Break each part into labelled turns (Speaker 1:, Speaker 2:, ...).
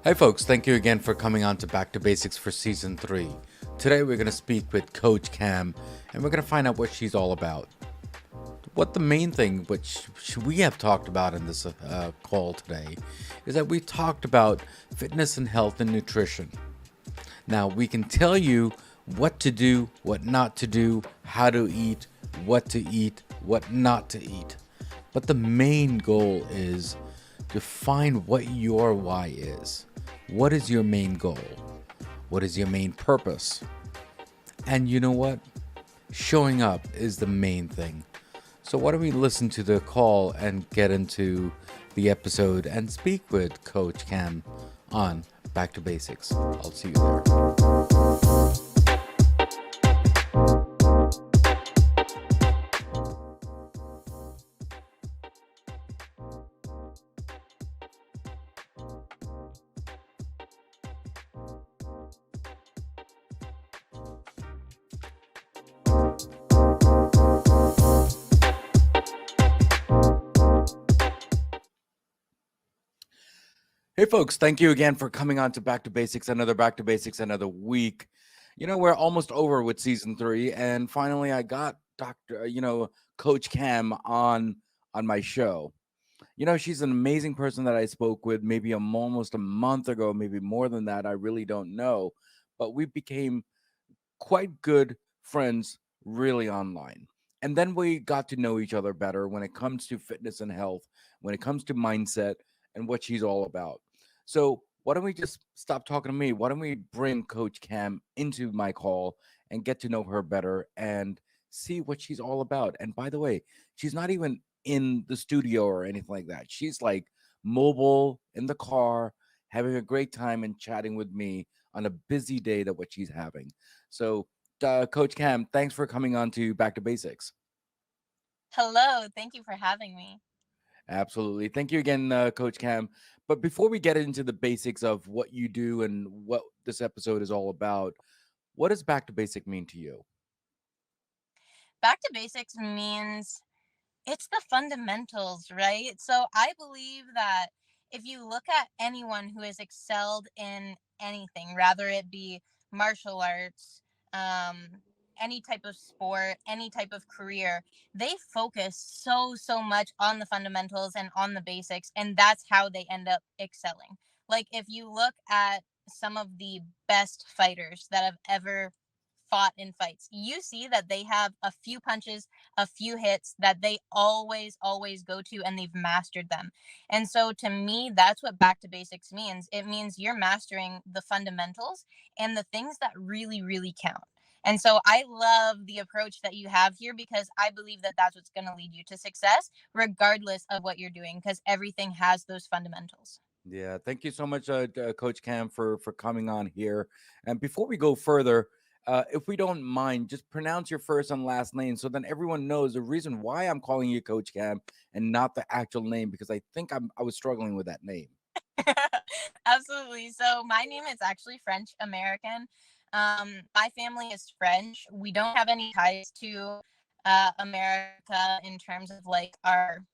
Speaker 1: Hi, folks. Thank you again for coming on to Back to Basics for Season 3. Today, we're going to speak with Coach Cam, and we're going to find out what she's all about. What the main thing which we have talked about in this call today is that we talked about fitness and health and nutrition. Now, we can tell you what to do, what not to do, how to eat, what not to eat. But the main goal is to find what your why is. What is your main goal? What is your main purpose? And you know what? Showing up is the main thing. So why don't we listen to the call and get into the episode and speak with Coach Cam on Back to Basics. I'll see you there. Hey, folks, thank you again for coming on to Back to Basics, another week. We're almost over with season 3, and finally I got Coach Cam on my show. She's an amazing person that I spoke with maybe almost a month ago, maybe more than that. I really don't know, but we became quite good friends really online. And then we got to know each other better when it comes to fitness and health, when it comes to mindset and what she's all about. So, why don't we just stop talking to me? Why don't we bring Coach Cam into my call and get to know her better and see what she's all about? And by the way, she's not even in the studio or anything like that. She's like mobile in the car, having a great time and chatting with me on a busy day that what she's having. So, Coach Cam, thanks for coming on to Back to Basics.
Speaker 2: Hello, thank you for having me.
Speaker 1: Absolutely. Thank you again, Coach Cam. But before we get into the basics of what you do and what this episode is all about, what does Back to Basic mean to you?
Speaker 2: Back to basics means it's the fundamentals, right? So I believe that if you look at anyone who has excelled in anything, rather it be martial arts, um, any type of sport, any type of career, they focus so much on the fundamentals and on the basics, and that's how they end up excelling. Like if you look at some of the best fighters that have ever fought in fights, you see that they have a few punches, a few hits that they always go to, and they've mastered them. And so to me, that's what back to basics means. It means you're mastering the fundamentals and the things that really count. And so I love the approach that you have here, because I believe that that's what's going to lead you to success regardless of what you're doing, because everything has those fundamentals.
Speaker 1: Yeah, thank you so much, Coach Cam, for coming on here. And before we go further, if we don't mind, just pronounce your first and last name so then everyone knows the reason why I'm calling you Coach Cam and not the actual name, because I think I was struggling with that name.
Speaker 2: Absolutely. So my name is actually French American. My family is French. We don't have any ties to America in terms of like our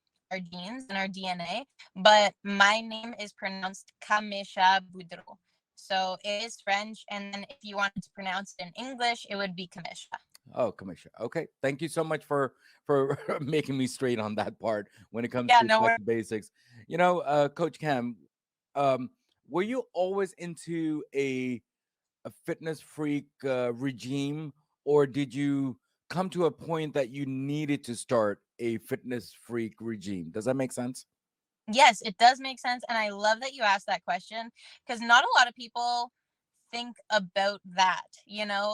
Speaker 2: genes and our DNA, but my name is pronounced Kamécha Boudreau. So it is French, and then if you wanted to pronounce it in English, it would be Kamécha.
Speaker 1: Oh, Kamécha. Okay, thank you so much for making me straight on that part when it comes
Speaker 2: Yeah,
Speaker 1: to
Speaker 2: no
Speaker 1: back
Speaker 2: worries.
Speaker 1: to basics. Coach Cam, um, were you always into a fitness freak regime, or did you come to a point that you needed to start a fitness freak regime? Does that make sense?
Speaker 2: Yes, it does make sense, and I love that you asked that question, because not a lot of people think about that,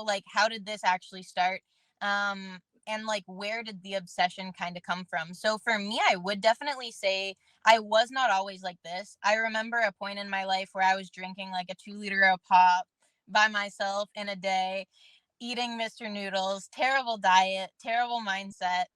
Speaker 2: like how did this actually start? And like where did the obsession kind of come from? So for me, I would definitely say I was not always like this. I remember a point in my life where I was drinking like a 2 liter of pop by myself in a day, eating Mr. Noodles, terrible diet, terrible mindset.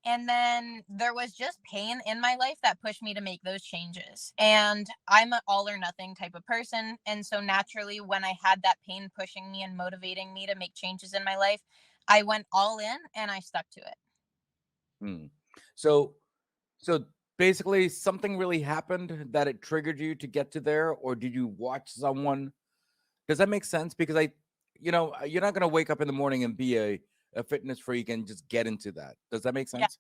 Speaker 2: And then there was just pain in my life that pushed me to make those changes. And I'm an all or nothing type of person. And so naturally, when I had that pain pushing me and motivating me to make changes in my life, I went all in and I stuck to it.
Speaker 1: Hmm. So, so basically something really happened that it triggered you to get to there, or did you watch someone? Does that make sense? Because you're not gonna wake up in the morning and be a fitness freak and just get into that. Does that make
Speaker 2: Yeah.
Speaker 1: sense?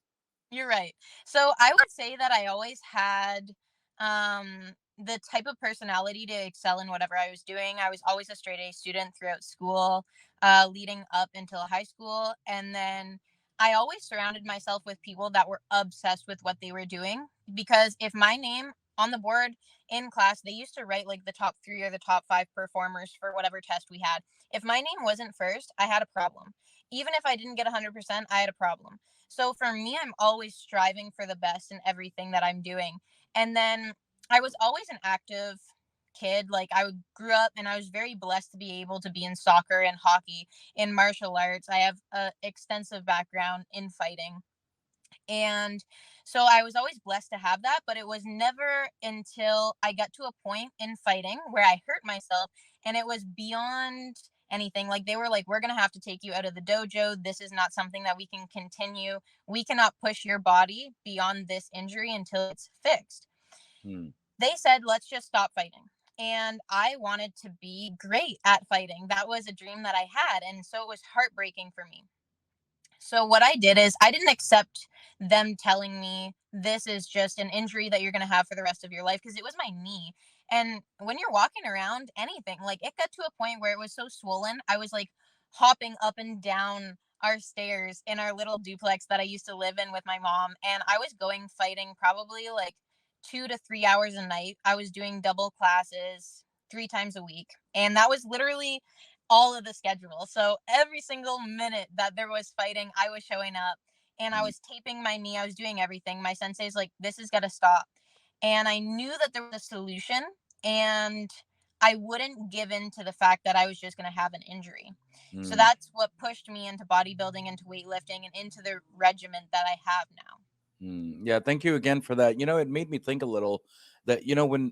Speaker 2: You're right. So I would say that I always had the type of personality to excel in whatever I was doing. I was always a straight A student throughout school, leading up until high school. And then I always surrounded myself with people that were obsessed with what they were doing. Because if my name on the board in class, they used to write like the top three or the top five performers for whatever test we had. If my name wasn't first, I had a problem. Even if I didn't get 100%, I had a problem. So for me, I'm always striving for the best in everything that I'm doing. And then I was always an active kid. Like I grew up and I was very blessed to be able to be in soccer and hockey, in martial arts. I have a extensive background in fighting. And so I was always blessed to have that, but it was never until I got to a point in fighting where I hurt myself and it was beyond anything. Like they were like, we're going to have to take you out of the dojo. This is not something that we can continue. We cannot push your body beyond this injury until it's fixed.
Speaker 1: Hmm.
Speaker 2: They said, let's just stop fighting. And I wanted to be great at fighting. That was a dream that I had. And so it was heartbreaking for me. So what I did is I didn't accept them telling me this is just an injury that you're going to have for the rest of your life because it was my knee. And when you're walking around anything, like it got to a point where it was so swollen, I was like hopping up and down our stairs in our little duplex that I used to live in with my mom, and I was going fighting probably like 2 to 3 hours a night. I was doing double classes 3 times a week. And that was literally all of the schedule. So every single minute that there was fighting, I was showing up and I
Speaker 1: Hmm.
Speaker 2: was taping my knee. I was doing everything. My sensei's like, this is got to stop. And I knew that there was a solution and I wouldn't give in to the fact that I was just going to have an injury. So
Speaker 1: Hmm.
Speaker 2: that's what pushed me into bodybuilding, into weightlifting, and into the regiment that I have now.
Speaker 1: Yeah, thank you again for that. It made me think a little that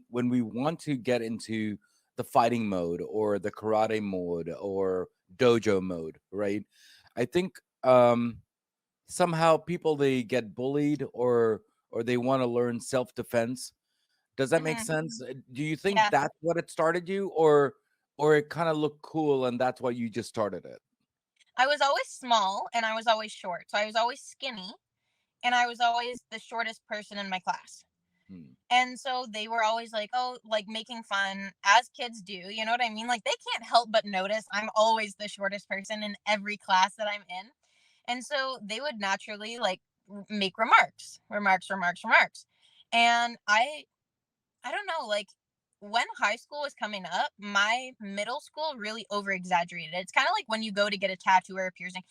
Speaker 1: when we want to get into the fighting mode or the karate mode or dojo mode, right? I think somehow people they get bullied or they want to learn self-defense. Does that make
Speaker 2: Hmm.
Speaker 1: sense? Do you think
Speaker 2: Yeah.
Speaker 1: that's what it started you or it kind of looked cool and that's why you just started it?
Speaker 2: I was always small and I was always short. So I was always skinny and I was always the shortest person in my class.
Speaker 1: Hmm.
Speaker 2: And so they were always like, oh, like making fun as kids do. You know what I mean? Like they can't help but notice I'm always the shortest person in every class that I'm in. And so they would naturally like make remarks. And I don't know, like when high school was coming up, my middle school really over exaggerated. It's kind of like when you go to get a tattoo or a piercing.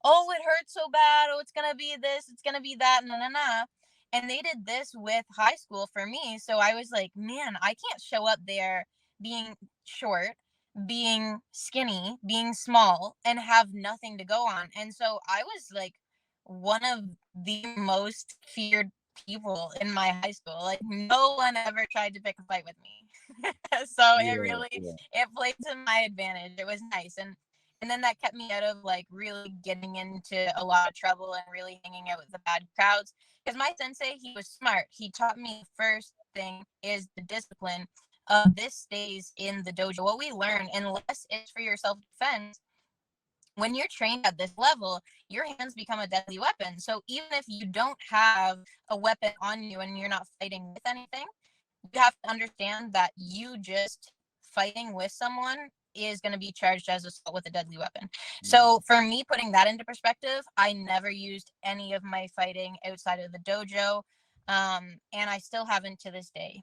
Speaker 2: Oh, it hurts so bad. Oh, it's going to be this, it's going to be that, na na na. And they did this with high school for me. So I was like, man, I can't show up there being short, being skinny, being small, and have nothing to go on. And so I was like one of the most feared people in my high school. Like no one ever tried to pick a fight with me. So it
Speaker 1: Yeah,
Speaker 2: really
Speaker 1: yeah.
Speaker 2: it played to my advantage. It was nice. And then that kept me out of like really getting into a lot of trouble and really hanging out with the bad crowds. Because my sensei, he was smart. He taught me the first thing is the discipline of this stays in the dojo. What we learn, unless it's for your self defense, when you're trained at this level, your hands become a deadly weapon. So even if you don't have a weapon on you and you're not fighting with anything, you have to understand that you just fighting with someone is going to be charged as assault with a deadly weapon.
Speaker 1: Mm.
Speaker 2: So for me, putting that into perspective, I never used any of my fighting outside of the dojo, and I still haven't to this day.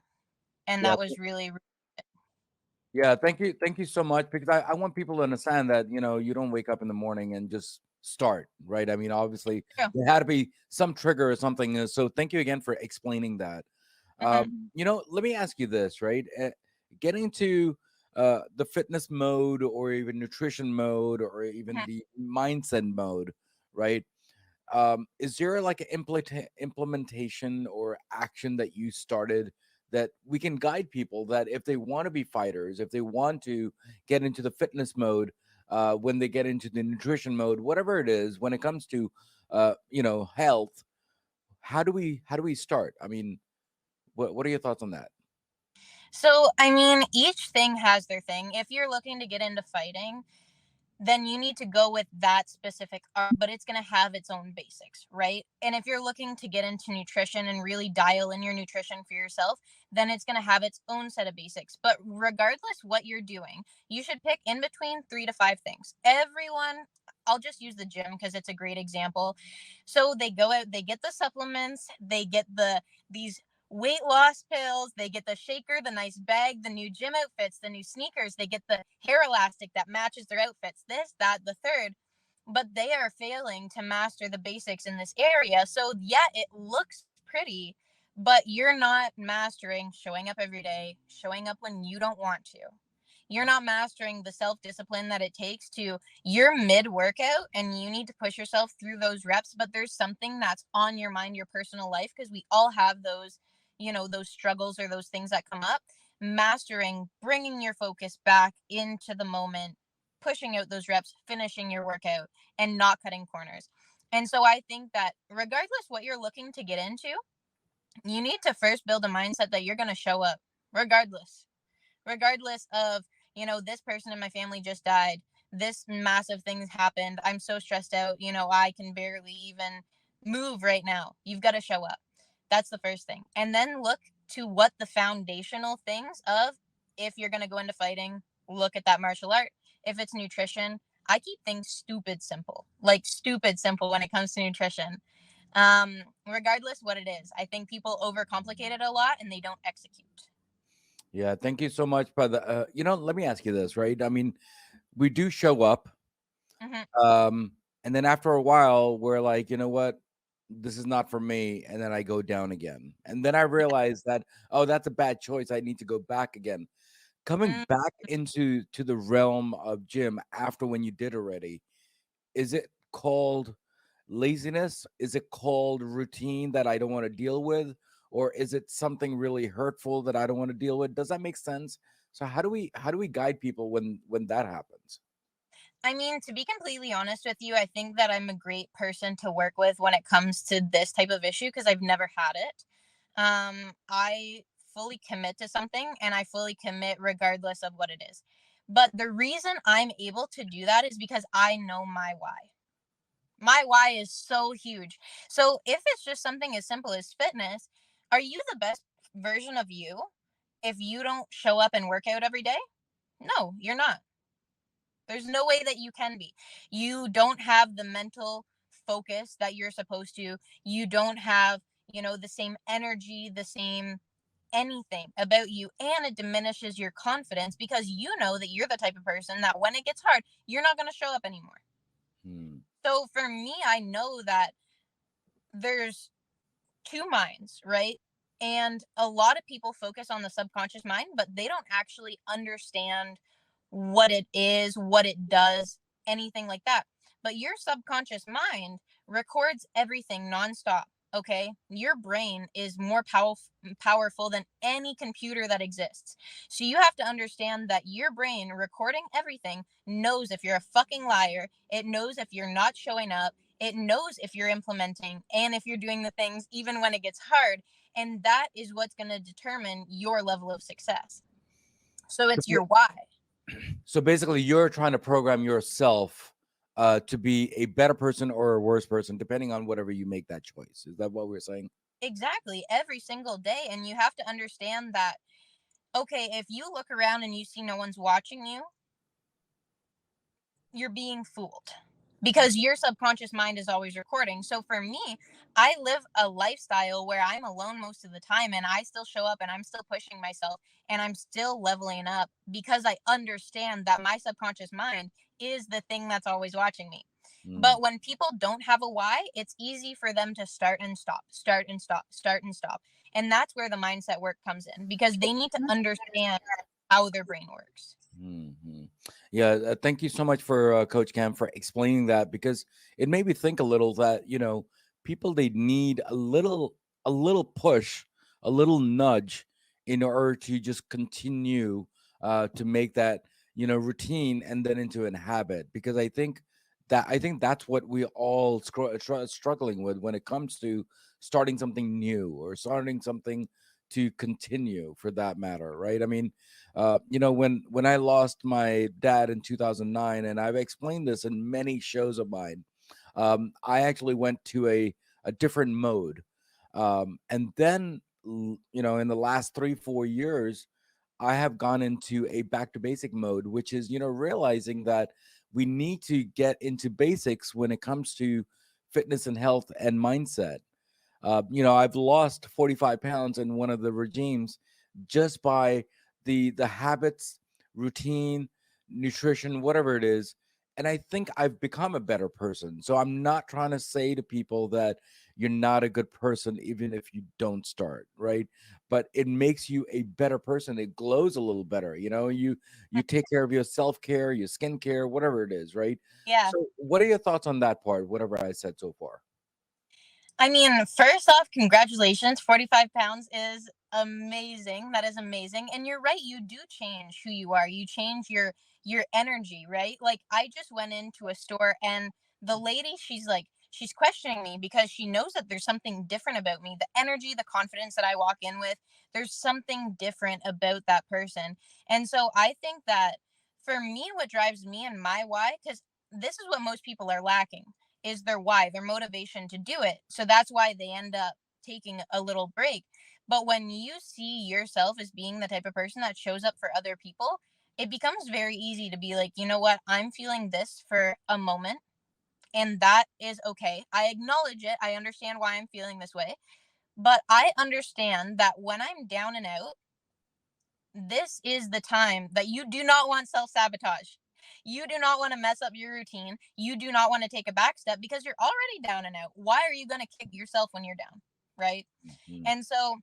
Speaker 2: And
Speaker 1: Yeah.
Speaker 2: that was really, really
Speaker 1: Yeah, thank you so much because I want people to understand that you don't wake up in the morning and just start, right? I mean, obviously
Speaker 2: true.
Speaker 1: there had to be some trigger or something. So thank you again for explaining that.
Speaker 2: Hmm.
Speaker 1: Let me ask you this, right? Getting to the fitness mode or even nutrition mode or even
Speaker 2: Hmm.
Speaker 1: the mindset mode, right? Is there like an implementation or action that you started that we can guide people that if they want to be fighters, if they want to get into the fitness mode, when they get into the nutrition mode, whatever it is, when it comes to health, how do we start? I mean, what are your thoughts on that?
Speaker 2: So, I mean, each thing has their thing. If you're looking to get into fighting, then you need to go with that specific art, but it's going to have its own basics, right? And if you're looking to get into nutrition and really dial in your nutrition for yourself, then it's going to have its own set of basics. But regardless what you're doing, you should pick in between 3 to 5 things. Everyone, I'll just use the gym because it's a great example. So they go out, they get the supplements, they get these weight loss pills, they get the shaker, the nice bag, the new gym outfits, the new sneakers, they get the hair elastic that matches their outfits, this, that, the third. But they are failing to master the basics in this area. So, yeah, it looks pretty, but you're not mastering showing up every day, showing up when you don't want to. You're not mastering the self discipline that it takes to, you're mid workout and you need to push yourself through those reps, but there's something that's on your mind, your personal life, because we all have those, those struggles or those things that come up. Mastering, bringing your focus back into the moment, pushing out those reps, finishing your workout, and not cutting corners. And so I think that regardless what you're looking to get into, you need to first build a mindset that you're going to show up regardless of, this person in my family just died, this massive things happened, I'm so stressed out, I can barely even move right now. You've got to show up. That's the first thing. And then look to what the foundational things of, if you're going to go into fighting, look at that martial art. If it's nutrition, I keep things stupid simple, like stupid simple when it comes to nutrition. Regardless what it is, I think people overcomplicate it a lot and they don't execute.
Speaker 1: Yeah, thank you so much, brother. Let me ask you this, right? I mean, we do show up,
Speaker 2: Hmm.
Speaker 1: and then after a while, we're like, you know what? This is not for me, and then I go down again, and then I realize that, oh, that's a bad choice. I need to go back again. Coming
Speaker 2: Yeah.
Speaker 1: back into the realm of gym after when you did already, is it called laziness? Is it called routine that I don't want to deal with? Or is it something really hurtful that I don't want to deal with? Does that make sense? So how do we guide people when that happens?
Speaker 2: I mean, to be completely honest with you, I think that I'm a great person to work with when it comes to this type of issue because I've never had it. I fully commit to something and I fully commit regardless of what it is. But the reason I'm able to do that is because I know my why. My why is so huge. So if it's just something as simple as fitness, are you the best version of you if you don't show up and work out every day? No, you're not. There's no way that you can be. You don't have the mental focus that you're supposed to. You don't have, the same energy, the same anything about you. And it diminishes your confidence because you know that you're the type of person that when it gets hard, you're not going to show up anymore.
Speaker 1: Hmm.
Speaker 2: So for me, I know that there's two minds, right? And a lot of people focus on the subconscious mind, but they don't actually understand what it is, what it does, anything like that. But your subconscious mind records everything nonstop. Okay. Your brain is more powerful than any computer that exists. So you have to understand that your brain recording everything knows if you're a fucking liar. It knows if you're not showing up. It knows if you're implementing and if you're doing the things even when it gets hard. And that is what's going to determine your level of success. So
Speaker 1: So,
Speaker 2: it's your why.
Speaker 1: so basically, you're trying to program yourself to be a better person or a worse person, depending on whatever you make that choice. Is that what we're saying?
Speaker 2: Exactly. Every single day. And you have to understand that, okay, if you look around and you see no one's watching you, you're being fooled because your subconscious mind is always recording. So for me, I live a lifestyle where I'm alone most of the time and I still show up and I'm still pushing myself and I'm still leveling up because I understand that my subconscious mind is the thing that's always watching me.
Speaker 1: Hmm.
Speaker 2: But when people don't have a why, it's easy for them to start and stop, start and stop, start and stop. And that's where the mindset work comes in because they need to understand how their brain works.
Speaker 1: Hmm. Yeah, thank you so much for Coach Cam for explaining that, because it made me think a little that people, they need a little push, a little nudge in order to just continue to make that routine and then into an habit, because I think that I think that's what we all struggling with when it comes to starting something new or starting something to continue, for that matter, right? I mean, when I lost my dad in 2009, and I've explained this in many shows of mine, I actually went to a different mode, and then in the last 3 4 years I have gone into a back to basic mode, which is, realizing that we need to get into basics when it comes to fitness and health and mindset. I've lost 45 pounds in one of the regimes just by the habits, routine, nutrition, whatever it is. And I think I've become a better person. So I'm not trying to say to people that you're not a good person even if you don't start, right? But it makes you a better person. It glows a little better. You take care of your self-care, your skincare, whatever it is, right?
Speaker 2: Yeah.
Speaker 1: So what are your thoughts on that part, whatever I said so far?
Speaker 2: I mean, first off, congratulations. 45 pounds is amazing. That is amazing. And you're right, you do change who you are. You change your energy, right? Like I just went into a store and the lady, she's questioning me because she knows that there's something different about me. The energy, the confidence that I walk in with, there's something different about that person. And so I think that for me, what drives me and my why, because this is what most people are lacking is their why, their motivation to do it. So that's why they end up taking a little break. But when you see yourself as being the type of person that shows up for other people, it becomes very easy to be like, you know what, I'm feeling this for a moment, and that is okay. I acknowledge it. I understand why I'm feeling this way. But I understand that when I'm down and out, this is the time that you do not want self sabotage. You do not want to mess up your routine. You do not want to take a back step because you're already down and out. Why are you going to kick yourself when you're down? Right.
Speaker 1: Mhm.
Speaker 2: And so,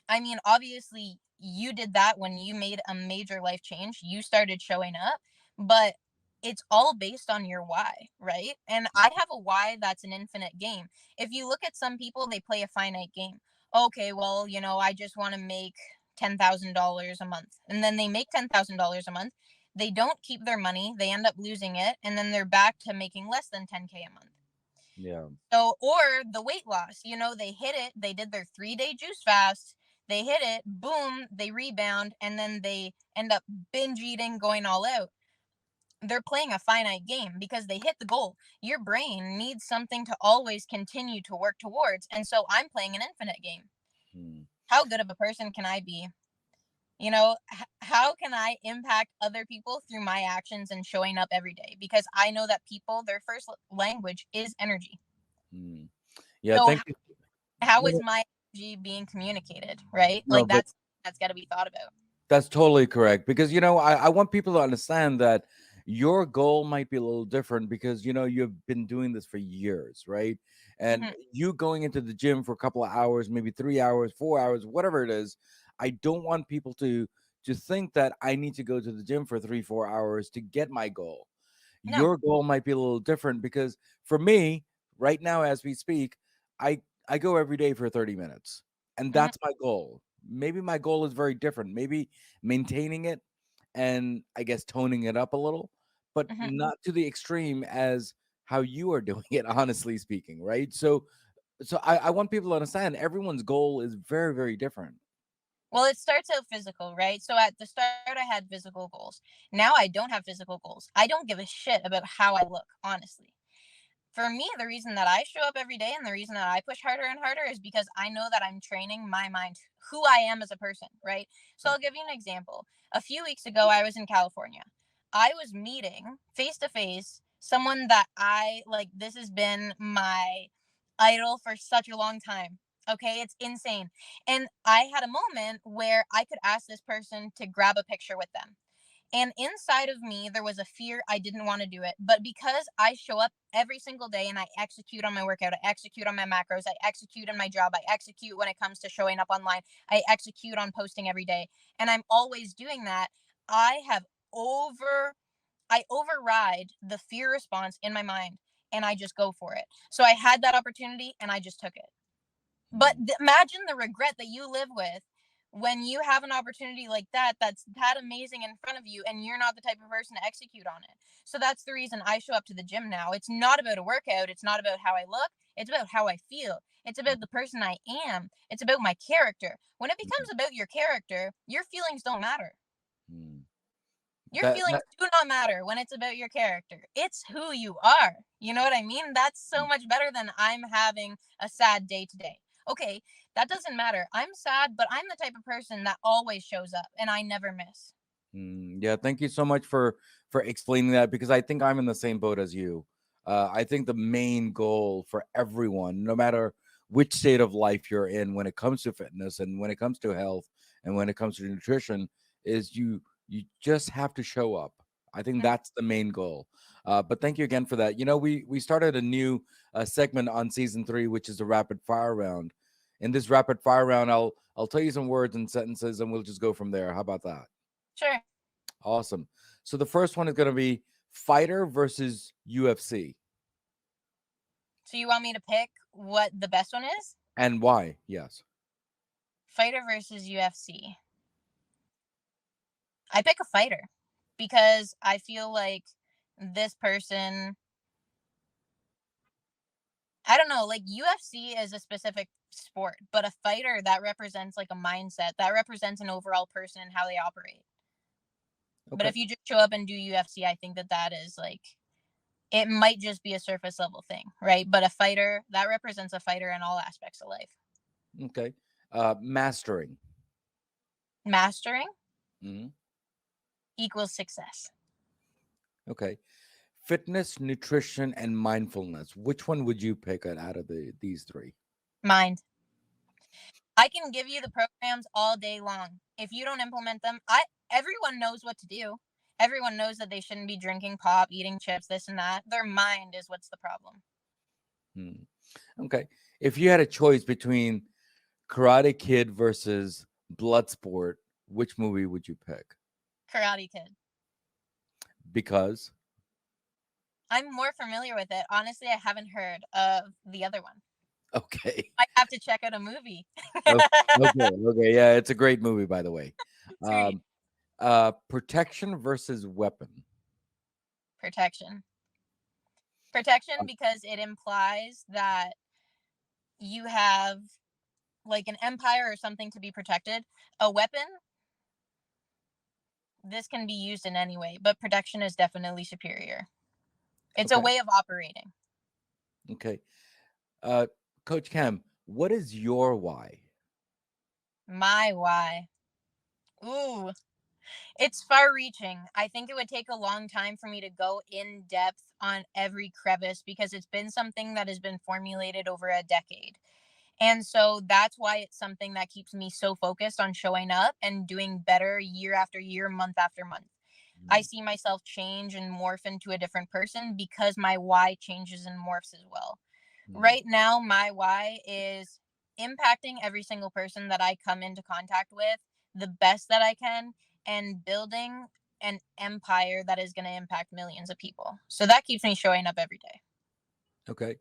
Speaker 2: I mean, obviously, you did that when you made a major life change. You started showing up, but it's all based on your why, right? And I have a why that's an infinite game. If you look at some people, they play a finite game. Okay, well, I just want to make $10,000 a month. And then they make $10,000 a month. They don't keep their money, they end up losing it, and then they're back to making less than 10K a month.
Speaker 1: Yeah.
Speaker 2: So, or the weight loss, they hit it, they did their 3-day juice fast, they hit it, boom, they rebound, and then they end up binge eating, going all out. They're playing a finite game because they hit the goal. Your brain needs something to always continue to work towards. And so I'm playing an infinite game.
Speaker 1: Hmm.
Speaker 2: How good of a person can I be? How can I impact other people through my actions and showing up every day? Because I know that people, their first language is energy.
Speaker 1: Hmm. Yeah,
Speaker 2: So
Speaker 1: thank you.
Speaker 2: how is
Speaker 1: No,
Speaker 2: my energy being communicated, right?
Speaker 1: no,
Speaker 2: Like
Speaker 1: but
Speaker 2: that's got to be thought about.
Speaker 1: that's totally correct, because I want people to understand that your goal might be a little different because you've been doing this for years, right? And
Speaker 2: Hmm.
Speaker 1: you going into the gym for a couple of hours, maybe 3 hours, 4 hours, whatever it is. I don't want people to think that I need to go to the gym for 3 4 hours to get my goal.
Speaker 2: No.
Speaker 1: Your goal might be a little different, because for me, right now as we speak, I go every day for 30 minutes, and
Speaker 2: Hmm.
Speaker 1: that's my goal. Maybe my goal is very different, maybe maintaining it, and I guess toning it up a little, but
Speaker 2: Hmm.
Speaker 1: not to the extreme as how you are doing it, honestly speaking, right? So I want people to understand everyone's goal is very, very different.
Speaker 2: Well, it starts out physical, right? So at the start, I had physical goals. Now I don't have physical goals. I don't give a shit about how I look, honestly. For me, the reason that I show up every day and the reason that I push harder and harder is because I know that I'm training my mind, who I am as a person, right? So
Speaker 1: Yeah.
Speaker 2: I'll give you an example. A few weeks ago, I was in California. I was meeting face to face someone that I like. This has been my idol for such a long time. Okay, it's insane. And I had a moment where I could ask this person to grab a picture with them. And inside of me, there was a fear. I didn't want to do it. But because I show up every single day and I execute on my workout, I execute on my macros, I execute in my job, I execute when it comes to showing up online, I execute on posting every day, and I'm always doing that, I have over I override the fear response in my mind and I just go for it. So I had that opportunity and I just took it. But
Speaker 1: Hmm.
Speaker 2: imagine the regret that you live with when you have an opportunity like that, that's that amazing in front of you, and you're not the type of person to execute on it. So that's the reason I show up to the gym now. It's not about a workout, it's not about how I look, it's about how I feel. It's about the person I am. It's about my character. When it becomes about your character, your feelings don't matter.
Speaker 1: Mm.
Speaker 2: Your
Speaker 1: That
Speaker 2: feelings do not matter when it's about your character. It's who you are. You know what I mean? That's so much better than I'm having a sad day today. Okay, that doesn't matter. I'm sad, but I'm the type of person that always shows up and I never miss.
Speaker 1: Yeah, thank you so much for explaining that, because I think I'm in the same boat as you. I think the main goal for everyone, no matter which state of life you're in, when it comes to fitness and when it comes to health and when it comes to nutrition, is you just have to show up. I think
Speaker 2: Mhm.
Speaker 1: that's the main goal. But thank you again for that. We started a new segment on season 3, which is the rapid fire round. In this rapid fire round, I'll tell you some words and sentences, and we'll just go from there. How about that?
Speaker 2: Sure.
Speaker 1: Awesome. So the first one is going to be fighter versus UFC.
Speaker 2: So you want me to pick what the best one is?
Speaker 1: And why? Yes.
Speaker 2: Fighter versus UFC. I pick a fighter because I feel like this person, I don't know, like UFC is a specific sport, but a fighter that represents like a mindset, that represents an overall person and how they operate. But
Speaker 1: Okay.
Speaker 2: if you just show up and do UFC, I think that that is like, it might just be a surface level thing, right? But a fighter that represents a fighter in all aspects of life.
Speaker 1: Okay. Mastering.
Speaker 2: Mastering
Speaker 1: Mhm.
Speaker 2: equals success.
Speaker 1: Okay. Fitness, nutrition, and mindfulness. Which one would you pick out of these three?
Speaker 2: Mind. I can give you the programs all day long. If you don't implement them, I everyone knows what to do. Everyone knows that they shouldn't be drinking pop, eating chips, this and that. Their mind is what's the problem.
Speaker 1: Hmm. Okay. If you had a choice between Karate Kid versus Bloodsport, which movie would you pick?
Speaker 2: Karate Kid.
Speaker 1: Because
Speaker 2: I'm more familiar with it. Honestly, I haven't heard of the other one.
Speaker 1: okay.
Speaker 2: I have to check out a movie.
Speaker 1: O- Okay. Okay. Yeah, it's a great movie, by the way.
Speaker 2: Sweet.
Speaker 1: Um, Protection versus weapon.
Speaker 2: Protection. Protection
Speaker 1: Um,
Speaker 2: because it implies that you have like an empire or something to be protected. A weapon, this can be used in any way, but protection is definitely superior. It's a
Speaker 1: okay.
Speaker 2: way of operating.
Speaker 1: Okay. Uh, Coach Cam, what is your why?
Speaker 2: My why. Ooh, it's far reaching. I think it would take a long time for me to go in depth on every crevice because it's been something that has been formulated over a decade. And so that's why it's something that keeps me so focused on showing up and doing better year after year, month after month. I
Speaker 1: Mm,
Speaker 2: see myself change and morph into a different person because my why changes and morphs as well.
Speaker 1: mm.
Speaker 2: Right now, my why is impacting every single person that I come into contact with the best that I can and building an empire that is going to impact millions of people. So that keeps me showing up every day.
Speaker 1: Okay.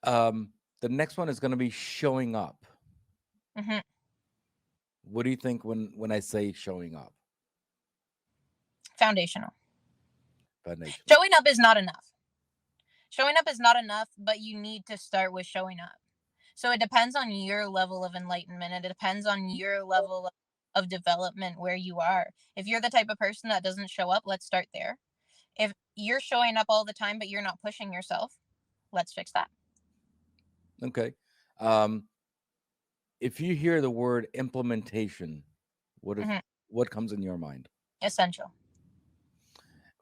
Speaker 1: Um, the next one is going to be showing up.
Speaker 2: Mhm.
Speaker 1: What do you think when I say showing up?
Speaker 2: Foundational.
Speaker 1: Foundational.
Speaker 2: Showing up is not enough. Showing up is not enough, but you need to start with showing up. So it depends on your level of enlightenment. It depends on your level of development where you are. If you're the type of person that doesn't show up, let's start there. If you're showing up all the time, but you're not pushing yourself, let's fix that.
Speaker 1: Okay. Um, if you hear the word implementation,
Speaker 2: Hmm.
Speaker 1: what comes in your mind?
Speaker 2: Essential.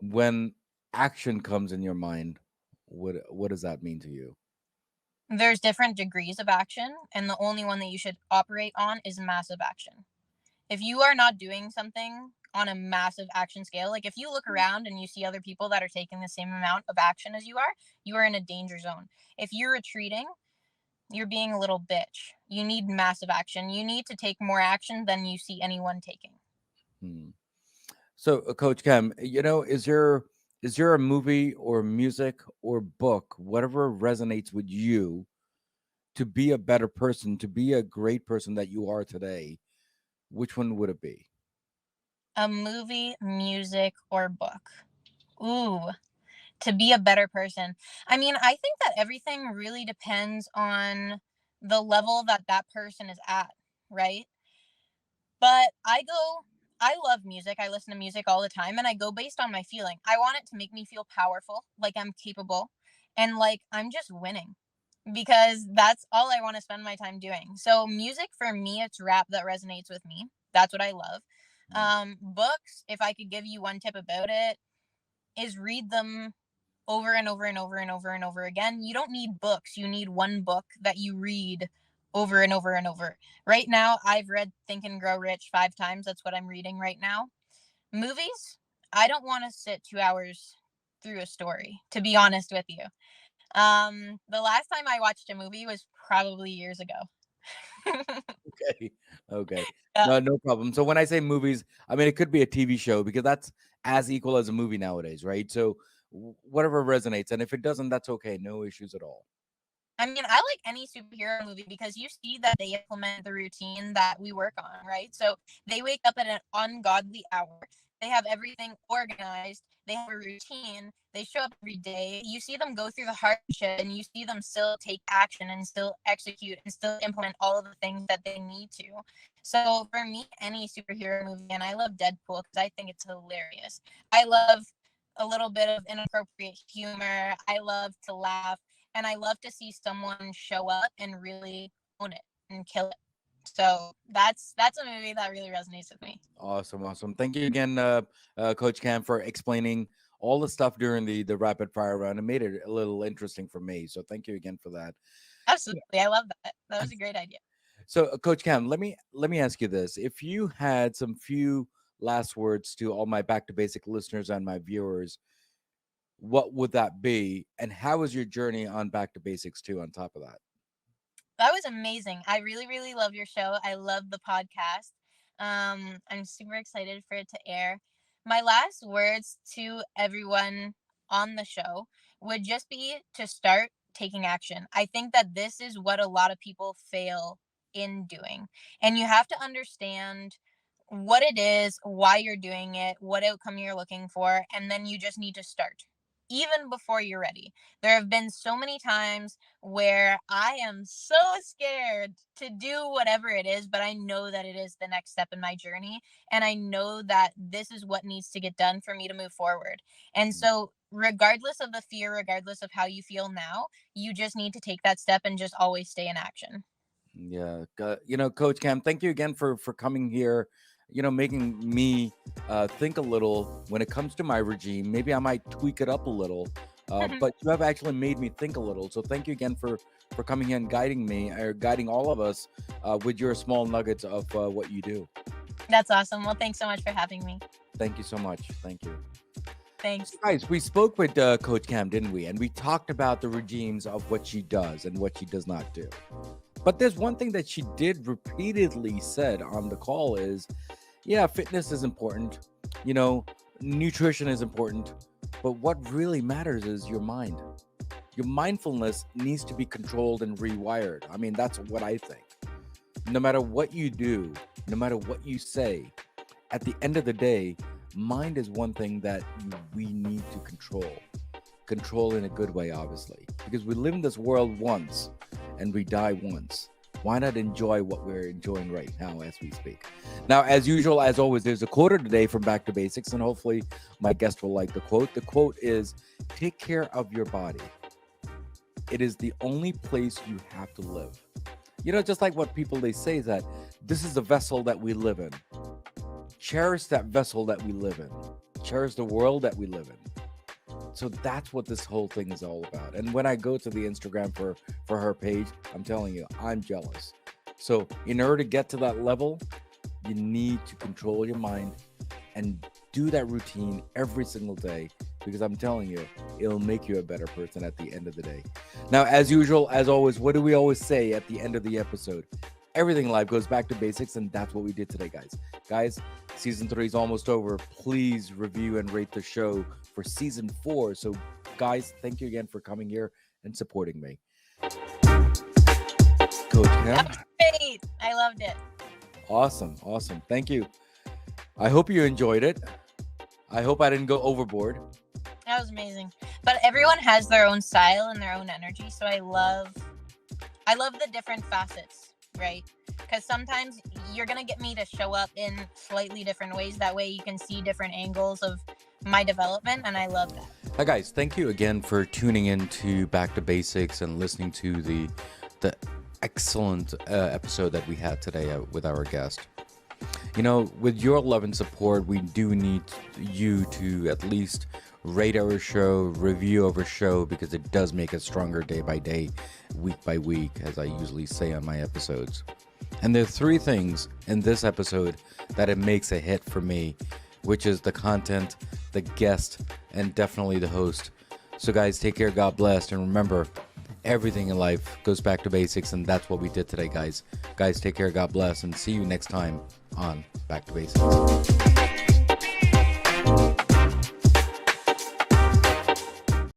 Speaker 1: When action comes in your mind, what does that mean to you?
Speaker 2: There's different degrees of action, and the only one that you should operate on is massive action. If you are not doing something on a massive action scale, like if you look around and you see other people that are taking the same amount of action as you are in a danger zone. If you're retreating, you're being a little bitch. You need massive action. You need to take more action than you see anyone taking.
Speaker 1: Hmm. So, Coach Cam, is there a movie or music or book, whatever resonates with you, to be a better person, to be a great person that you are today? which one would it be?
Speaker 2: A movie, music, or book? Ooh, to be a better person. I mean, I think that everything really depends on the level that that person is at, right? But I love music. I listen to music all the time and I go based on my feeling. I want it to make me feel powerful, like I'm capable, and like I'm just winning because that's all I want to spend my time doing. So, music for me, it's rap that resonates with me. That's what I love.
Speaker 1: Mm.
Speaker 2: Books, if I could give you one tip about it, is read them over and over and over and over and over again. You don't need books. You need one book that you read over and over and over. Right now, I've read Think and Grow Rich 5 times. That's what I'm reading right now. Movies, I don't want to sit 2 hours through a story, to be honest with you. The last time I watched a movie was probably years ago.
Speaker 1: Okay. Okay.
Speaker 2: Yeah.
Speaker 1: No, no problem. So when I say movies, I mean it could be a TV show because that's as equal as a movie nowadays, right? So whatever resonates, and if it doesn't, that's okay. No issues at all.
Speaker 2: I mean, I like any superhero movie because you see that they implement the routine that we work on, right? So they wake up at an ungodly hour. They have everything organized. They have a routine. They show up every day. You see them go through the hardship and you see them still take action and still execute and still implement all of the things that they need to. So for me, any superhero movie, and I love Deadpool because I think it's hilarious. I love a little bit of inappropriate humor. I love to laugh and I love to see someone show up and really own it and kill it. So that's a movie that really resonates with me.
Speaker 1: Awesome, awesome. Thank you again, Coach Cam, for explaining all the stuff during the rapid fire round. It made it a little interesting for me. So thank you again for that.
Speaker 2: Absolutely, I love that. That was a great idea.
Speaker 1: So, Coach Cam, let me ask you this: if you had some few last words to all my back to basic listeners and my viewers, what would that be? And how was your journey on back to basics too? On top of that,
Speaker 2: That was amazing. I really, really love your show. I love the podcast. I'm super excited for it to air. My last words to everyone on the show would just be to start taking action. I think that this is what a lot of people fail in doing. And you have to understand what it is, why you're doing it, what outcome you're looking for, and then you just need to start. Even before you're ready. There have been so many times where I am so scared to do whatever it is, but I know that it is the next step in my journey. And I know that this is what needs to get done for me to move forward. And so, regardless of the fear, regardless of how you feel now, you just need to take that step and just always stay in action.
Speaker 1: yeah, Coach Cam, thank you again for coming here. Making me think a little when it comes to my regime. Maybe I might tweak it up a little, but you have actually made me think a little. So thank you again for coming here and guiding me or guiding all of us with your small nuggets of what you do.
Speaker 2: That's awesome. Well, thanks so much for having me.
Speaker 1: Thank you so much. Thank you.
Speaker 2: Thanks.
Speaker 1: So guys, we spoke with Coach Cam, didn't we? And we talked about the regimes of what she does and what she does not do. But there's one thing that she did repeatedly said on the call is, yeah, fitness is important. You know, nutrition is important. But what really matters is your mind. Your mindfulness needs to be controlled and rewired. I mean, that's what I think. No matter what you do, no matter what you say, at the end of the day, mind is one thing that we need to control. Control in a good way, obviously, because we live in this world once and we die once. Why not enjoy what we're enjoying right now as we speak? Now, as usual, as always, there's a quote of the day from Back to Basics, and hopefully my guest will like the quote. The quote is, take care of your body. It is the only place you have to live. Just like what people, they say that this is the vessel that we live in. Cherish that vessel that we live in. Cherish the world that we live in. So that's what this whole thing is all about. And when I go to the Instagram for her page, I'm telling you, I'm jealous. So in order to get to that level, you need to control your mind and do that routine every single day, because I'm telling you, it'll make you a better person at the end of the day. Now, as usual, as always, what do we always say at the end of the episode? Everything in life goes back to basics, and that's what we did today, guys. Guys, season 3 is almost over. Please review and rate the show for season 4. So, guys, thank you again for coming here and supporting me. Coach Cam.
Speaker 2: That was great. I loved it.
Speaker 1: Awesome. Awesome. Thank you. I hope you enjoyed it. I hope I didn't go overboard.
Speaker 2: That was amazing. But everyone has their own style and their own energy, so I love the different facets, right? Because sometimes you're gonna get me to show up in slightly different ways. That way you can see different angles of my development, and I love that.
Speaker 1: Hi guys, thank you again for tuning in to Back to Basics and listening to the excellent episode that we had today with our guest. You know, with your love and support, we do need you to at least rate our show, review our show, because it does make us stronger day by day, week by week, as I usually say on my episodes. And there are three things in this episode that it makes a hit for me, which is the content, the guest, and definitely the host. So guys, take care, God bless, and remember, everything in life goes back to basics, and that's what we did today, guys. Guys, take care, God bless, and see you next time on Back to Basics.